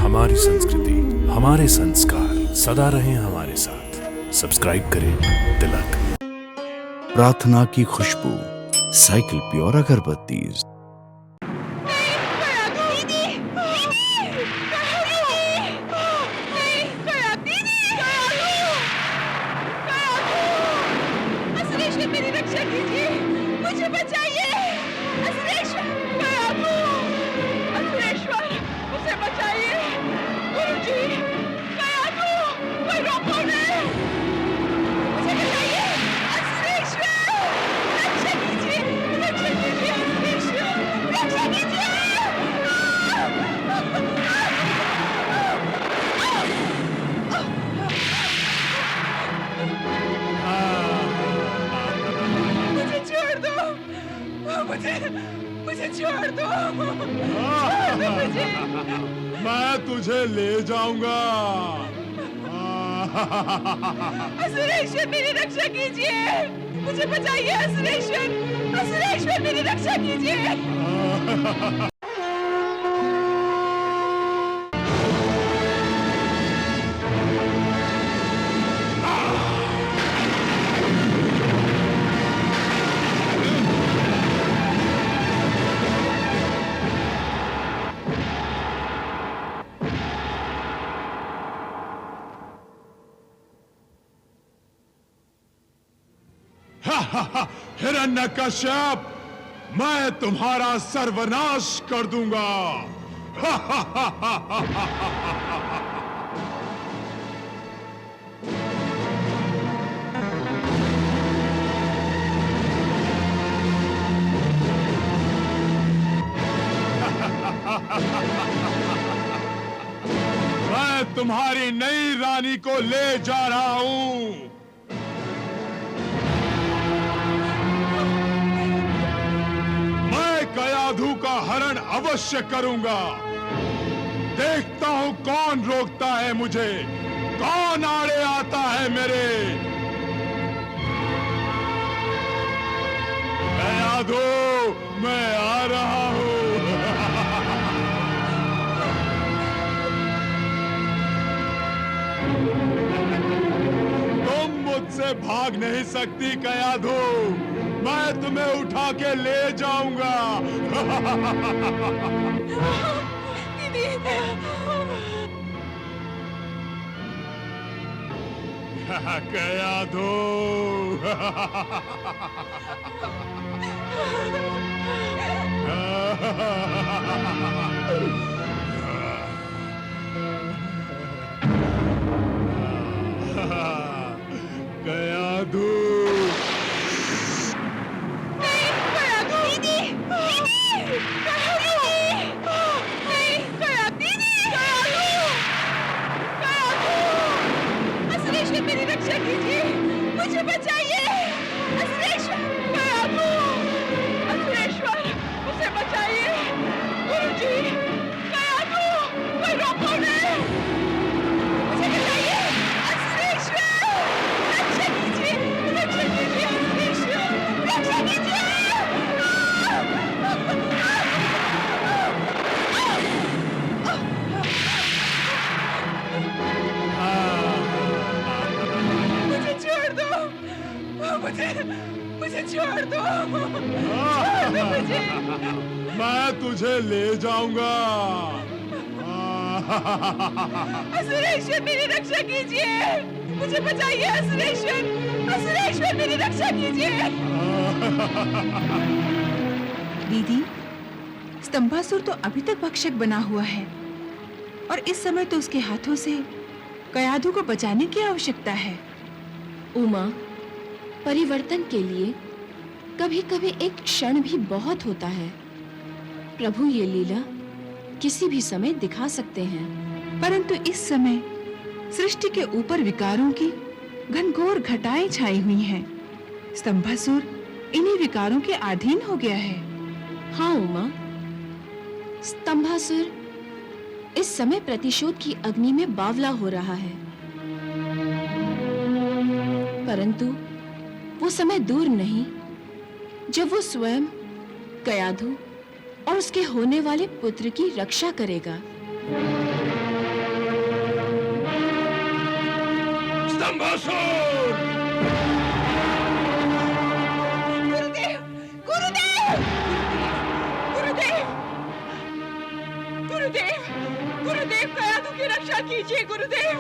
हमारी संस्कृति, हमारे संस्कार सदा रहें हमारे साथ। सब्सक्राइब करें तिलक। प्रार्थना की खुशबू, साइकिल प्योर अगरबत्ती। मेरी रक्षा कीजिए, मुझे बचाइए। असुरेश्वर, मुझे बचाइए। गुरुजी, कयाधु, कोई रोको नहीं। मुझे बचाइए। असुरेश्वर, रक्षा कीजिए, असुरेश्वर, रक्षा कीजिए। मुझे छोड़ दो, मुझे छोड़ दो, मुझे। मैं तुझे ले जाऊंगा। असुरेश्वर, मेरी रक्षा कीजिए, मुझे बचाइए। असुरेश्वर, मेरी रक्षा कीजिए। हिरण्यकश्यप, मैं तुम्हारा सर्वनाश कर दूंगा। मैं तुम्हारी नई रानी को ले जा रहा हूं। कयाधु का हरण अवश्य करूंगा। देखता हूं कौन रोकता है मुझे, कौन आड़े आता है मेरे। कयाधु, मैं आ रहा हूं। तुम मुझसे भाग नहीं सकती कयाधु, मैं तुम्हें उठा के ले जाऊंगा। दीदी, कयाधु। कयाधु, मेरी रक्षा कीजिए, मुझे बचाइए। असुरेश्वर, मुझे बचाइए। गुरुजी, कयाधु, कोई रोको नहीं। मुझे बचाइए। असुरेश्वर, रक्षा कीजिए, असुरेश्वर, रक्षा कीजिए। मुझे छोड़ दो, मुझे। मैं तुझे ले जाऊंगा। असुरेश्वर, मेरी रक्षा कीजिए, मुझे बचाइए। असुरेश्वर, मेरी रक्षा कीजिए। दीदी, स्तंभासुर तो अभी तक भक्षक बना हुआ है और इस समय तो उसके हाथों से कयाधु को बचाने की आवश्यकता है। उमा, परिवर्तन के लिए कभी-कभी एक क्षण भी बहुत होता है। प्रभु ये लीला किसी भी समय दिखा सकते हैं, परंतु इस समय सृष्टि के ऊपर विकारों की घनघोर घटाएं छाई हुई हैं। स्तंभासुर इन्हीं विकारों के अधीन हो गया है। हाँ उमा, स्तंभासुर इस समय प्रतिशोध की अग्नि में बावला हो रहा है, परंतु वो समय दूर नहीं जब वो स्वयं कयाधु और उसके होने वाले पुत्र की रक्षा करेगा। स्तंभासुर! गुरुदेव गुरुदेव गुरुदेव गुरुदेव गुरुदेव कयाधु की रक्षा कीजिए। गुरुदेव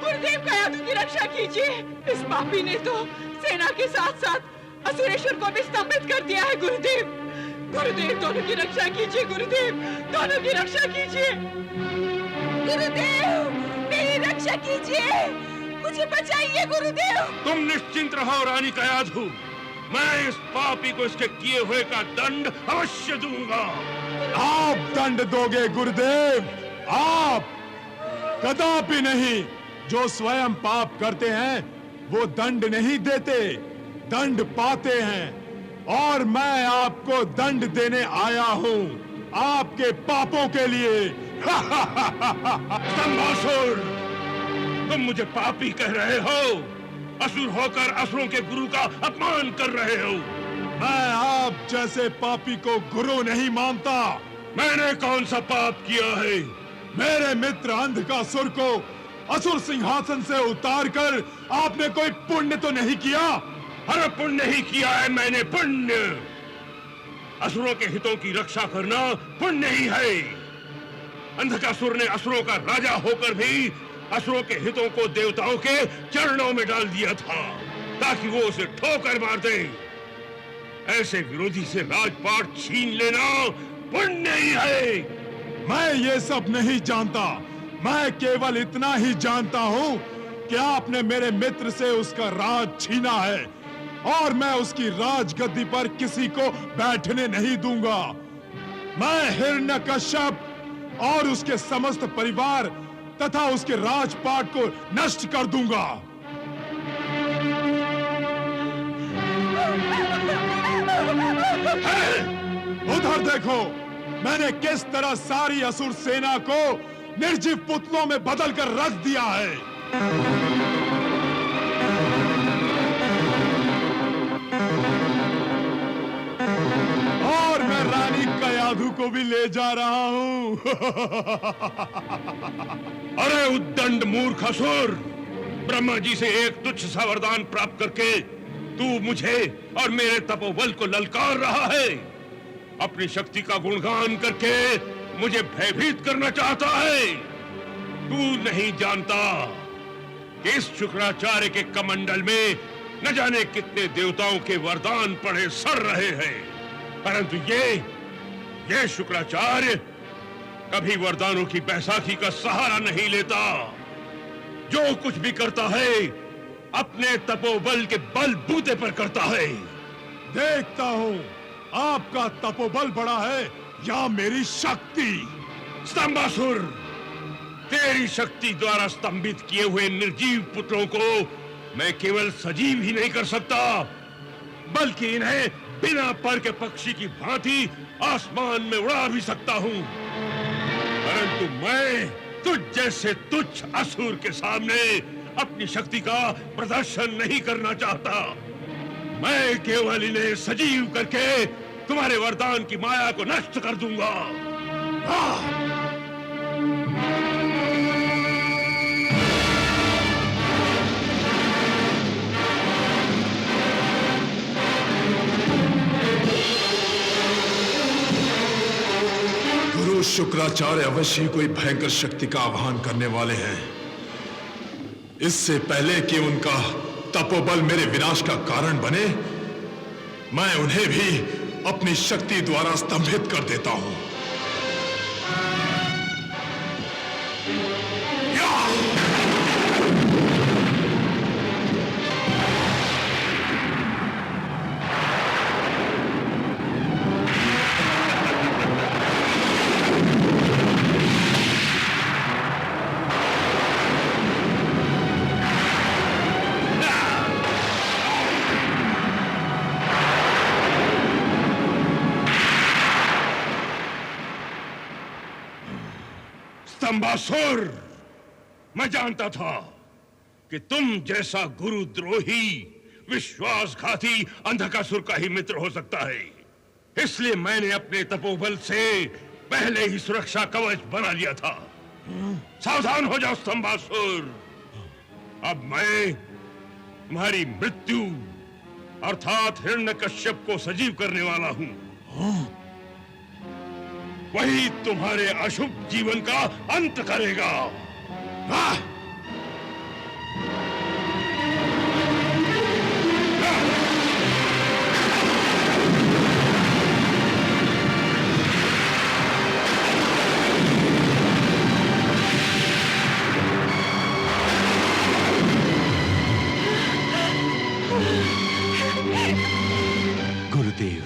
गुरुदेव कयाधु की रक्षा कीजिए। इस पापी ने तो सेना के साथ साथ असुरेश्वर को भी स्तंभित कर दिया है। गुरुदेव गुरुदेव दोनों की रक्षा कीजिए। गुरुदेव दोनों की रक्षा कीजिए। गुरुदेव मेरी रक्षा कीजिए, मुझे बचाइए। गुरुदेव तुम निश्चिंत रहो रानी कयाधु, मैं इस पापी को इसके किए हुए का दंड अवश्य दूंगा। आप दंड दोगे गुरुदेव? आप कदापि नहीं। जो स्वयं पाप करते हैं वो दंड नहीं देते, दंड पाते हैं। और मैं आपको दंड देने आया हूं, आपके पापों के लिए। स्तंभासुर, तुम मुझे पापी कह रहे हो, असुर होकर असुरों के गुरु का अपमान कर रहे हो। मैं आप जैसे पापी को गुरु नहीं मानता। मैंने कौन सा पाप किया है? मेरे मित्र अंधकासुर को असुर सिंहासन से उतारकर आपने कोई पुण्य तो नहीं किया? अरे पुण्य नहीं किया है मैंने, पुण्य। असुरों के हितों की रक्षा करना पुण्य ही है। अंधकासुर ने असुरों का राजा होकर भी असुरों के हितों को देवताओं के चरणों में डाल दिया था ताकि वो उसे ठोकर मार दे। ऐसे विरोधी से राजपाट छीन लेना पुण्य ही है। मैं ये सब नहीं जानता, मैं केवल इतना ही जानता हूं कि आपने मेरे मित्र से उसका राज छीना है और मैं उसकी राजगद्दी पर किसी को बैठने नहीं दूंगा। मैं हिरण्यकश्यप और उसके समस्त परिवार तथा उसके राजपाट को नष्ट कर दूंगा। उधर देखो, मैंने किस तरह सारी असुर सेना को निर्जीव पुतलों में बदल कर रख दिया है। और मैं रानी कयाधु को भी ले जा रहा हूं। अरे उद्दंड मूर्ख असुर, ब्रह्मा जी से एक तुच्छ सा वरदान प्राप्त करके तू मुझे और मेरे तपोबल को ललकार रहा है। अपनी शक्ति का गुणगान करके मुझे भयभीत करना चाहता है। तू नहीं जानता कि इस शुक्राचार्य के कमंडल में न जाने कितने देवताओं के वरदान पड़े सड़ रहे हैं, परंतु ये शुक्राचार्य कभी वरदानों की बैसाखी का सहारा नहीं लेता। जो कुछ भी करता है अपने तपोबल के बलबूते पर करता है। देखता हूं आपका तपोबल बड़ा है या मेरी शक्ति। स्तंभासुर, तेरी शक्ति द्वारा स्तंभित किए हुए निर्जीव पुत्रों को मैं केवल सजीव ही नहीं कर सकता, बल्कि इन्हें बिना पर के पक्षी की भांति आसमान में उड़ा भी सकता हूं। परंतु मैं तुझ जैसे तुच्छ असुर के सामने अपनी शक्ति का प्रदर्शन नहीं करना चाहता। मैं केवल इन्हें सजीव करके तुम्हारे वरदान की माया को नष्ट कर दूंगा। गुरु शुक्राचार्य अवश्य ही कोई भयंकर शक्ति का आह्वान करने वाले हैं। इससे पहले कि उनका तपोबल मेरे विनाश का कारण बने, मैं उन्हें भी अपनी शक्ति द्वारा स्तंभित कर देता हूं। स्तंभासुर, मैं जानता था कि तुम जैसा गुरुद्रोही विश्वासघाती अंधकासुर का ही मित्र हो सकता है। इसलिए मैंने अपने तपोबल से पहले ही सुरक्षा कवच बना लिया था। सावधान हो जाओ स्तंभासुर। अब मैं तुम्हारी मृत्यु अर्थात हिरण्यकश्यप को सजीव करने वाला हूं। वही तुम्हारे अशुभ जीवन का अंत करेगा। गुरुदेव,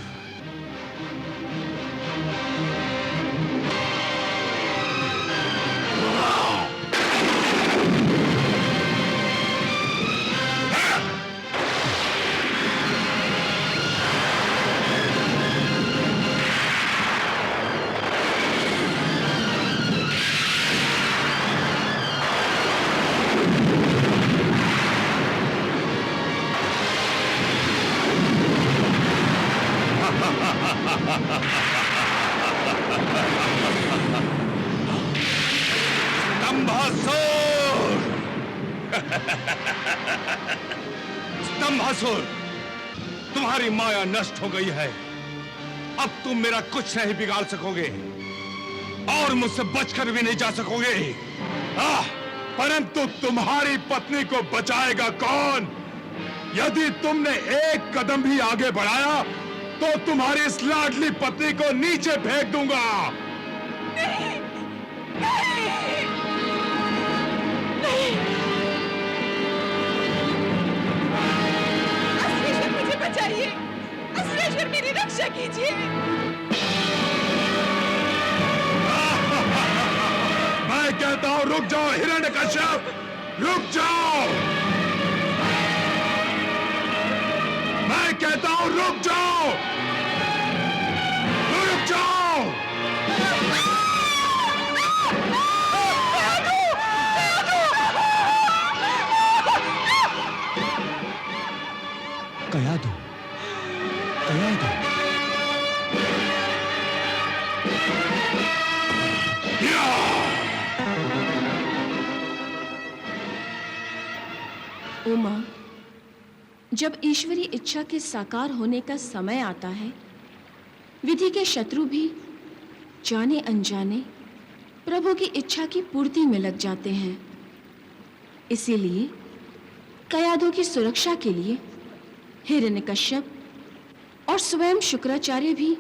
स्तंभासुर, तुम्हारी माया नष्ट हो गई है। अब तुम मेरा कुछ नहीं बिगाड़ सकोगे और मुझसे बचकर भी नहीं जा सकोगे। परंतु तुम्हारी पत्नी को बचाएगा कौन? यदि तुमने एक कदम भी आगे बढ़ाया तो तुम्हारी इस लाडली पत्नी को नीचे फेंक दूंगा। नहीं, नहीं, नहीं। असुरेश्वर, मुझे बचाइए। असुरेश्वर, मेरी रक्षा कीजिए। मैं कहता हूं रुक जाओ हिरण्यकश्यप, रुक जाओ। मैं कहता हूं रुक जाओ, रुक जाओ। कयाधु, कयाधु। उमा, जब ईश्वरी इच्छा के साकार होने का समय आता है, विधि के शत्रु भी जाने अनजाने प्रभु की इच्छा की पूर्ति में लग जाते हैं। इसीलिए कयाधु की सुरक्षा के लिए हिरण्यकश्यप और स्वयं शुक्राचार्य भी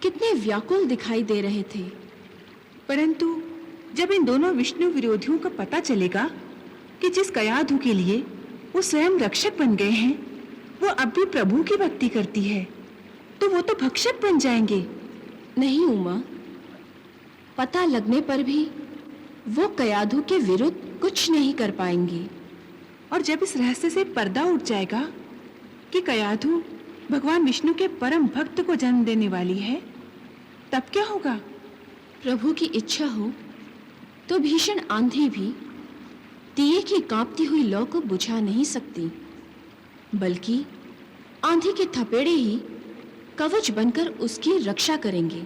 कितने व्याकुल दिखाई दे रहे थे। परंतु जब इन दोनों विष्णु विरोधियों को पता चलेगा कि जिस कयाधु के लिए वो स्वयं रक्षक बन गए हैं, वो अब भी प्रभु की भक्ति करती है, तो वो तो भक्षक बन जाएंगे। नहीं उमा, पता लगने पर भी वो कयाधु के विरुद्ध कुछ नहीं कर पाएंगी। और जब इस रहस्य से पर्दा उठ जाएगा कि कयाधु भगवान विष्णु के परम भक्त को जन्म देने वाली है, तब क्या होगा? प्रभु की इच्छा हो तो भीषण आंधी भी दिए की कांपती हुई लौ को बुझा नहीं सकती, बल्कि आंधी के थपेड़े ही कवच बनकर उसकी रक्षा करेंगे।